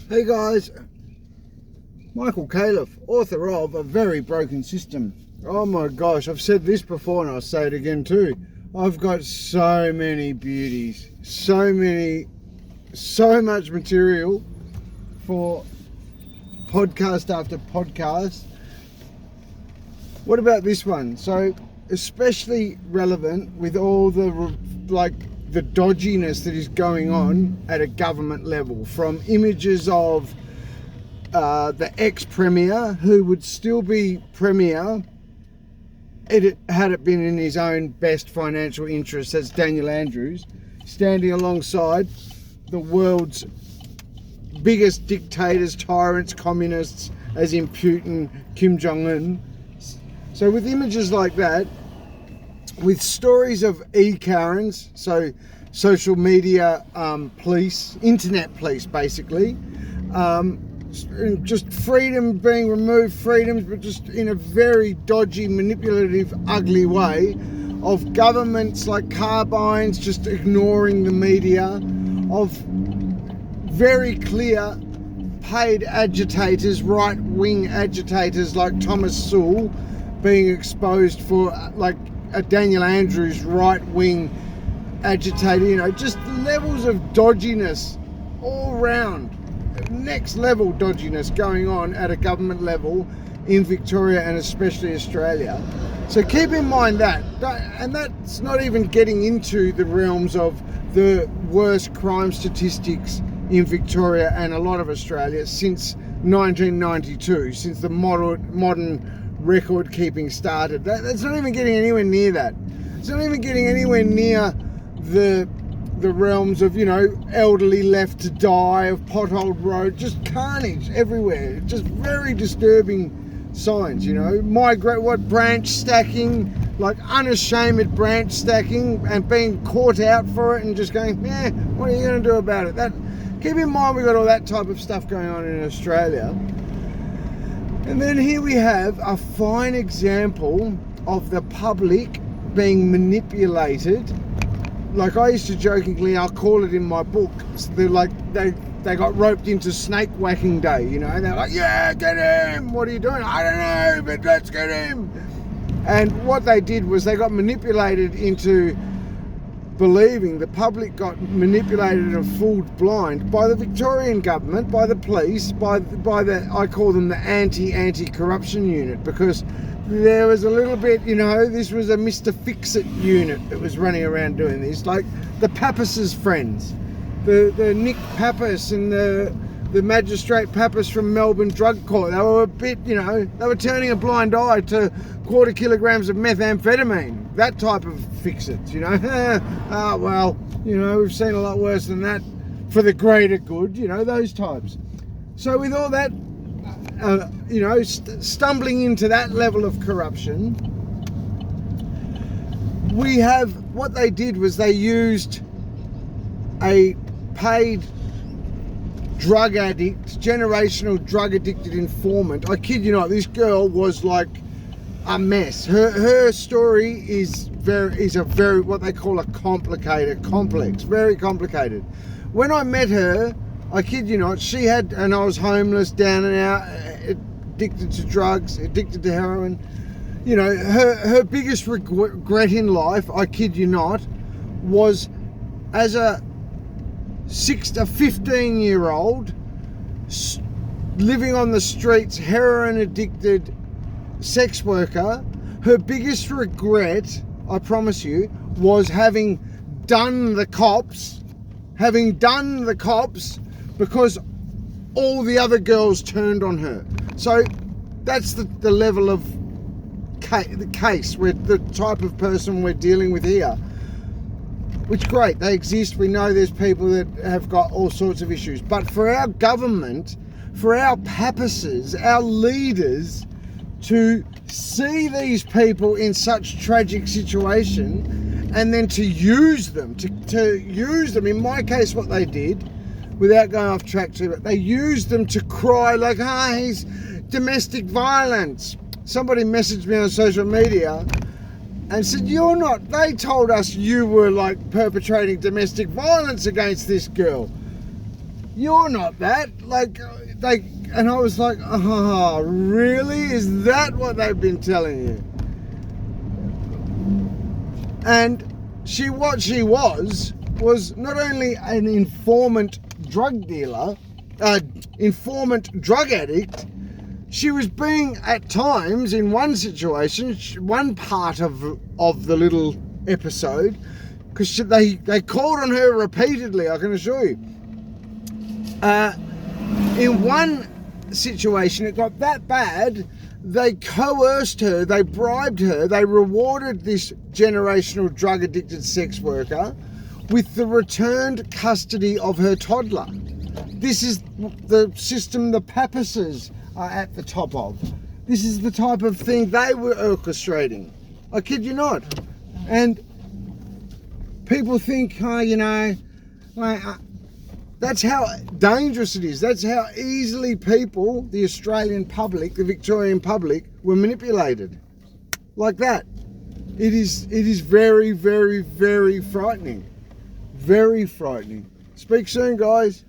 Hey guys, Michael Califf, author of A Very Broken System. Oh my gosh, I've said this before and I'll say it again too. I've got so many beauties, so much material for podcast after podcast. What about this one? So, especially relevant with all the dodginess that is going on at a government level, from images of the ex-premier who would still be premier had it been in his own best financial interests, as Daniel Andrews, standing alongside the world's biggest dictators, tyrants, communists, as in Putin, Kim Jong-un. So with images like that, with stories of e-Karens, so social media police, internet police basically, just freedom being removed, freedoms, but just in a very dodgy, manipulative, ugly way, of governments like carbines just ignoring the media, of very clear paid agitators, right-wing agitators like Thomas Sewell being exposed for a Daniel Andrews right-wing agitator, just levels of dodginess all round. Next level dodginess going on at a government level in Victoria and especially Australia. So keep in mind that, and that's not even getting into the realms of the worst crime statistics in Victoria and a lot of Australia since 1992, since the modern record keeping started. That's not even getting anywhere near that. It's not even getting anywhere near the realms of, elderly left to die, of potholed road, just carnage everywhere. Just very disturbing signs, branch stacking, unashamed branch stacking, and being caught out for it and just going, what are you going to do about it? Keep in mind we've got all that type of stuff going on in Australia. And then here we have a fine example of the public being manipulated. Like I used to jokingly, I'll call it in my book, they got roped into snake whacking day, and they're like, yeah, get him! What are you doing? I don't know, but let's get him! And what they did was they got manipulated into believing, the public got manipulated and fooled blind by the Victorian government, by the police, by the, I call them the anti-corruption unit, because there was a little bit, this was a Mr. Fix-It unit that was running around doing this, like the Pappas's friends, the Nick Pappas and the Magistrate Pappas from Melbourne Drug Court. They were a bit, they were turning a blind eye to 250 kilograms of methamphetamine. That type of fix-its, we've seen a lot worse than that for the greater good, those types. So with all that, stumbling into that level of corruption, we have, what they did was they used a paid drug addict, generational drug addicted informant. I kid you not, this girl was like a mess. Her story is a very what they call a complex, very complicated. When I met her, I kid you not, she had, and I was homeless, down and out, addicted to drugs, addicted to heroin. Her biggest regret in life, I kid you not, was as a 15-year-old living on the streets, heroin addicted sex worker. Her biggest regret, I promise you, was having done the cops, because all the other girls turned on her. So that's the level of the case, where the type of person we're dealing with here. Which, great, they exist. We know there's people that have got all sorts of issues. But for our government, for our Pappasses, our leaders, to see these people in such tragic situation and then to use them, to use them, in my case what they did, without going off track too much, they used them to cry like, he's domestic violence. Somebody messaged me on social media and said, you're not, they told us you were perpetrating domestic violence against this girl. you're not that. Like, and I was like, oh, really? Is that what they've been telling you? And what she was not only an informant drug dealer, informant drug addict, she was being, at times, in one situation, one part of the little episode, because they called on her repeatedly, I can assure you. In one situation, it got that bad, they coerced her, they bribed her, they rewarded this generational drug-addicted sex worker with the returned custody of her toddler. This is the system the Pappases are at the top of. This is the type of thing they were orchestrating. I kid you not. And people think, that's how dangerous it is. That's how easily people, the Australian public, the Victorian public, were manipulated. Like that. It is very, very, very frightening. Very frightening. Speak soon, guys.